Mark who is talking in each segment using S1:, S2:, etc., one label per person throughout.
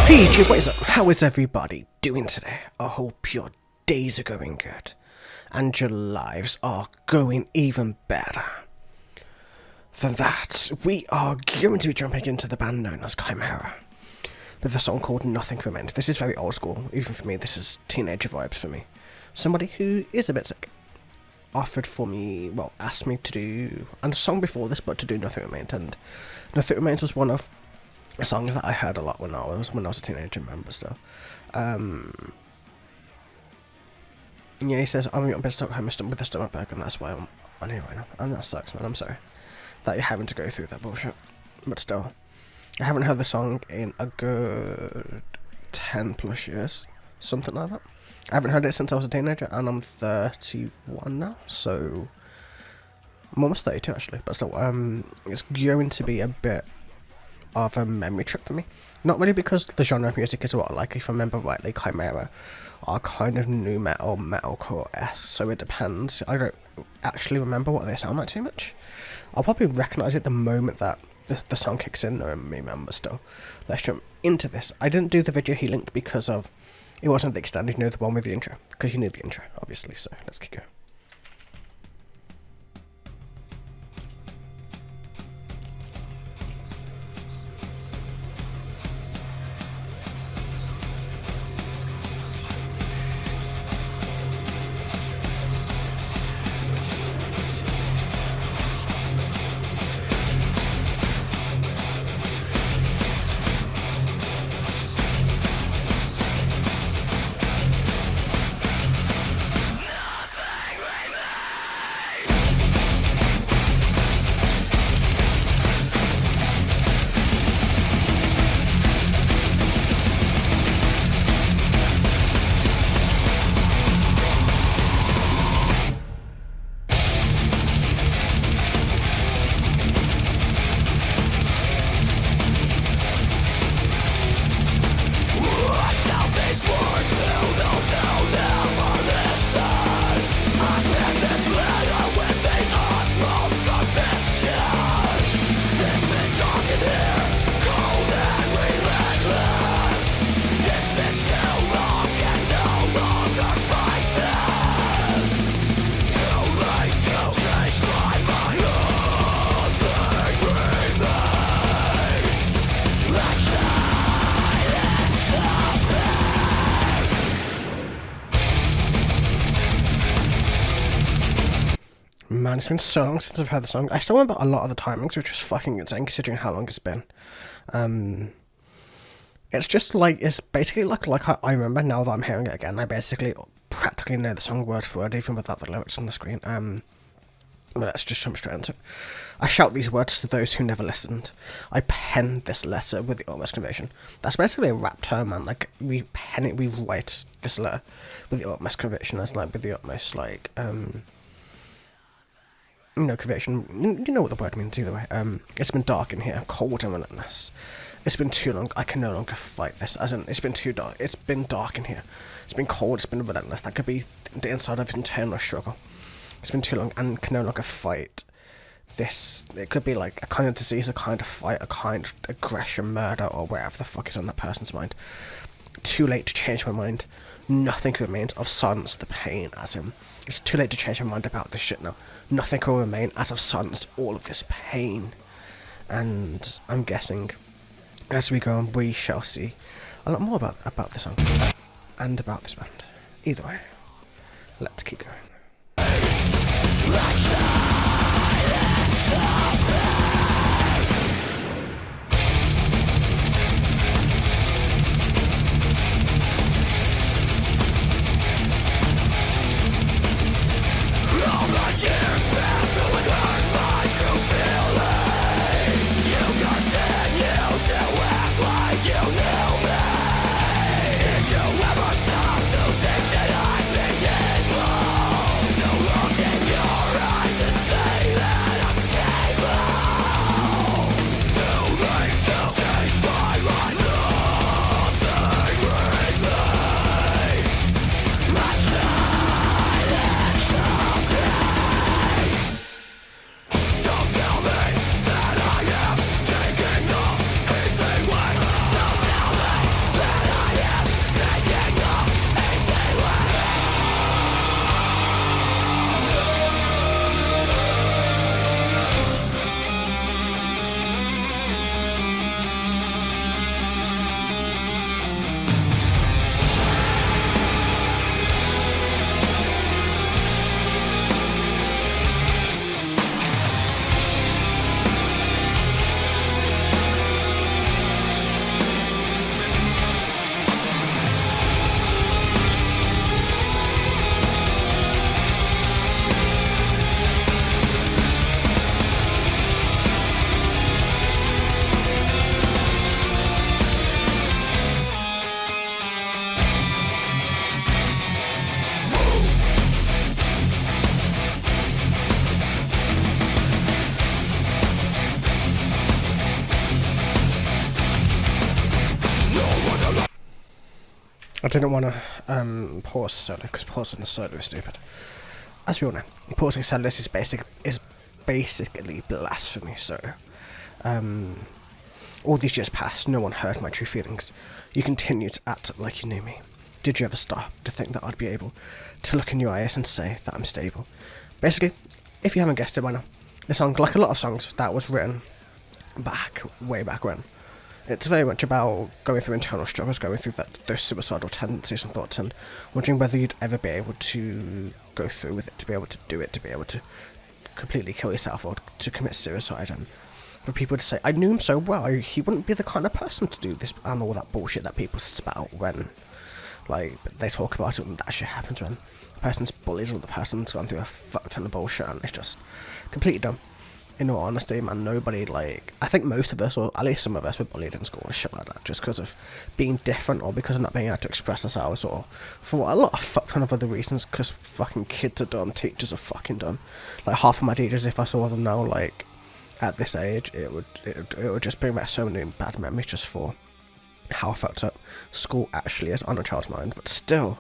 S1: PG, what is up? How is everybody doing today? I hope your days are going good and your lives are going even better. Than that, we are going to be jumping into the band known as Chimaira with a song called Nothing Remains. This is very old school, even for me. This is teenager vibes for me. Somebody who is a bit sick asked me to do a song before this, but to do Nothing Remains, and Nothing Remains was one of the songs that I heard a lot when I was a teenager, remember still. Yeah, he says, I'm a bit stuck home with a stomach bug, and that's why I'm on here right now. And that sucks, man. I'm sorry that you're having to go through that bullshit. But still, I haven't heard the song in a good 10 plus years, something like that. I haven't heard it since I was a teenager, and I'm 31 now, so I'm almost 32 actually. But still, it's going to be a bit of a memory trip for me. Not really because the genre of music is what I like. If I remember rightly, Chimaira are kind of new metal, metalcore-esque, so it depends. I don't actually remember what they sound like too much. I'll probably recognise it the moment that the song kicks in, I remember still. Let's jump into this. I didn't do the video he linked because of it wasn't the extended, the one with the intro, because you knew the intro, obviously, so let's keep going. Man, it's been so long since I've heard the song. I still remember a lot of the timings, which is fucking insane considering how long it's been. It's just like, it's basically like I remember now that I'm hearing it again. I basically practically know the song word for word, even without the lyrics on the screen. But let's just jump straight into it. I shout these words to those who never listened. I pen this letter with the utmost conviction. That's basically a rap term, man. Like, we pen it, we write this letter with the utmost conviction, as like with the utmost, like, conviction. You know what the word means either way. It's been dark in here, cold and relentless. It's been too long, I can no longer fight this. As in, it's been too dark. It's been dark in here. It's been cold, it's been relentless. That could be the inside of internal struggle. It's been too long and can no longer fight this. It could be like a kind of disease, a kind of fight, a kind of aggression, murder, or whatever the fuck is on that person's mind. Too late to change my mind. Nothing remains. I've silenced the pain, as in, it's too late to change my mind about this shit now. Nothing will remain, as I've silenced all of this pain. And I'm guessing, as we go on, we shall see a lot more about this song and about this band. Either way, let's keep going. I didn't want to pause solo because pausing the solo is stupid. As we all know, pausing solos is basically blasphemy. So, all these years passed, no one heard my true feelings. You continued to act like you knew me. Did you ever stop to think that I'd be able to look in your eyes and say that I'm stable? Basically, if you haven't guessed it by now, the song, like a lot of songs that was written way back when, it's very much about going through internal struggles, going through those suicidal tendencies and thoughts, and wondering whether you'd ever be able to go through with it, to be able to do it, to be able to completely kill yourself or to commit suicide. And for people to say, I knew him so well, he wouldn't be the kind of person to do this, and all that bullshit that people spout when, like, they talk about it and that shit happens when the person's bullied or the person's gone through a fuck ton of bullshit, and it's just completely dumb. In all honesty, man, nobody, like, I think most of us, or at least some of us, were bullied in school and shit like that, just because of being different, or because of not being able to express ourselves, or for a lot of fuck ton of other reasons, because fucking kids are dumb, teachers are fucking dumb. Like, half of my teachers, if I saw them now, like, at this age, it would just bring back so many bad memories just for how fucked up school actually is on a child's mind. But still,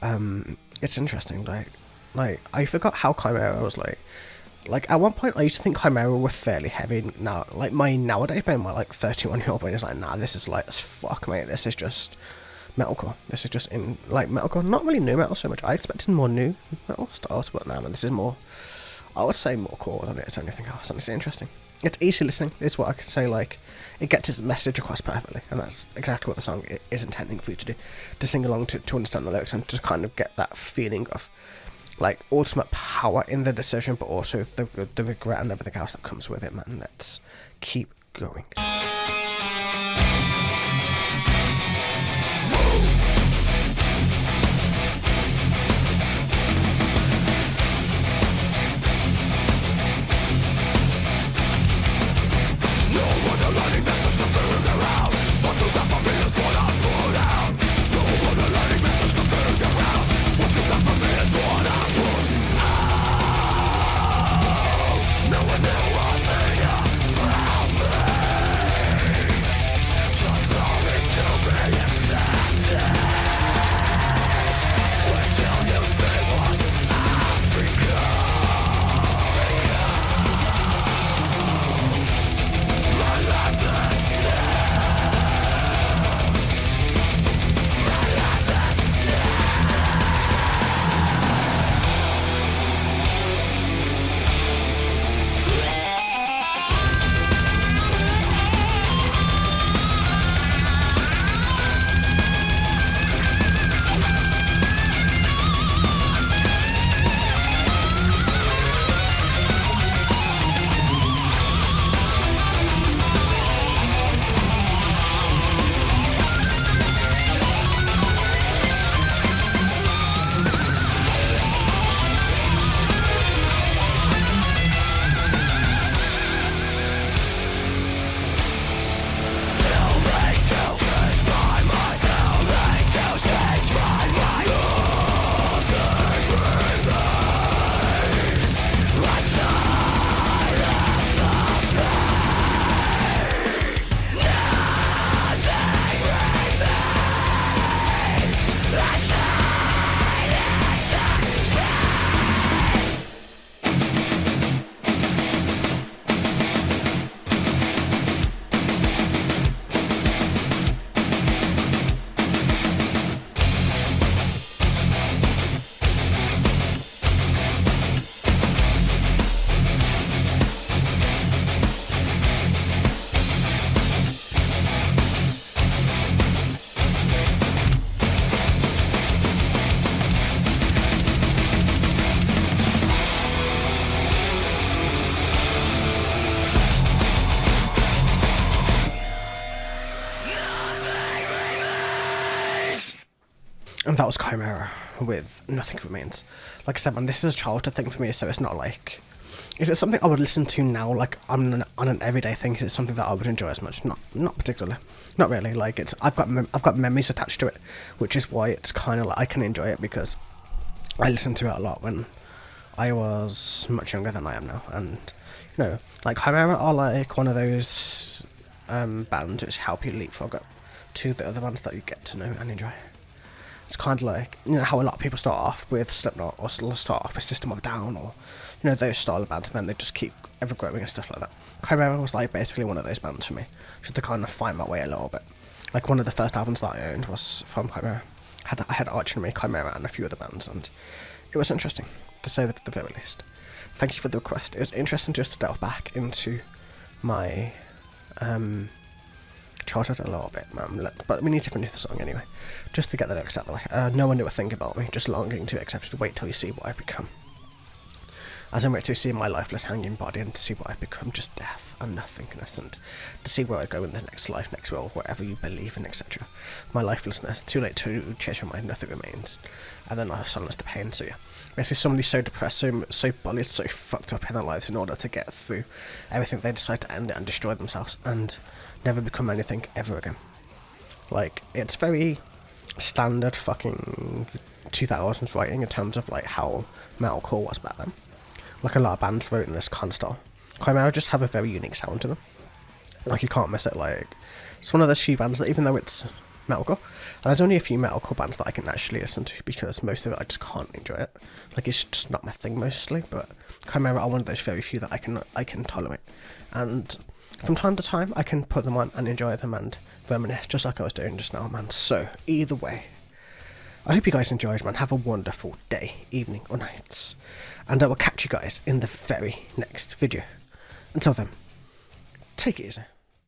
S1: it's interesting, like, I forgot how Chimaira was like, at one point, I used to think Chimaira were fairly heavy. Now, like, my nowadays brain, my, like, 31-year-old brain is like, nah, this is light as fuck, mate. This is just metalcore. This is just metalcore. Not really new metal so much. I expected more new metal styles, but nah, man, this is more, I would say, more core than it's anything else. And it's interesting. It's easy listening, is what I could say. Like, it gets its message across perfectly, and that's exactly what the song is intending for you to do. To sing along, to understand the lyrics, and to kind of get that feeling of, like, ultimate power in the decision, but also the regret and everything else that comes with it, man. Let's keep going. And that was Chimaira with Nothing Remains. Like I said, man, this is a childhood thing for me, so it's not like... Is it something I would listen to now, like, on an everyday thing? Is it something that I would enjoy as much? Not particularly. Not really. Like, it's... I've got memories attached to it, which is why it's kind of like I can enjoy it, because I listened to it a lot when I was much younger than I am now. And, you know, like, Chimaira are like one of those bands which help you leapfrog up to the other bands that you get to know and enjoy. It's kind of like, you know, how a lot of people start off with Slipknot, or start off with System of a Down, or, you know, those style of bands, and then they just keep ever growing and stuff like that. Chimaira was like basically one of those bands for me, just to kind of find my way a little bit. Like, one of the first albums that I owned was from Chimaira. I had Arch Enemy, Chimaira, and a few other bands, and it was interesting, to say the very least. Thank you for the request. It was interesting just to delve back into my childhood a little bit, but we need to finish the song anyway, just to get the lyrics out of the way. No one knew a thing about me, just longing to accept it. Wait till you see what I've become. As I wait to see my lifeless hanging body and to see what I've become, just death and nothingness, and to see where I go in the next life, next world, wherever you believe in, etc. My lifelessness, too late to change my mind, nothing remains, and then I have silence the pain. So yeah, basically somebody so depressed, so bullied, so fucked up in their lives in order to get through everything, they decide to end it and destroy themselves and never become anything ever again. Like, it's very standard fucking 2000s writing in terms of like how metalcore was back then. Like, a lot of bands wrote in this kind of style. Chimaira just have a very unique sound to them. Like, you can't miss it. Like, it's one of those few bands that, even though it's metalcore, and there's only a few metalcore bands that I can actually listen to, because most of it I just can't enjoy it. Like, it's just not my thing mostly, but Chimaira are one of those very few that I can tolerate. And from time to time, I can put them on and enjoy them and reminisce, just like I was doing just now, man. So, either way, I hope you guys enjoyed, man. Have a wonderful day, evening, or nights. And I will catch you guys in the very next video. Until then, take it easy.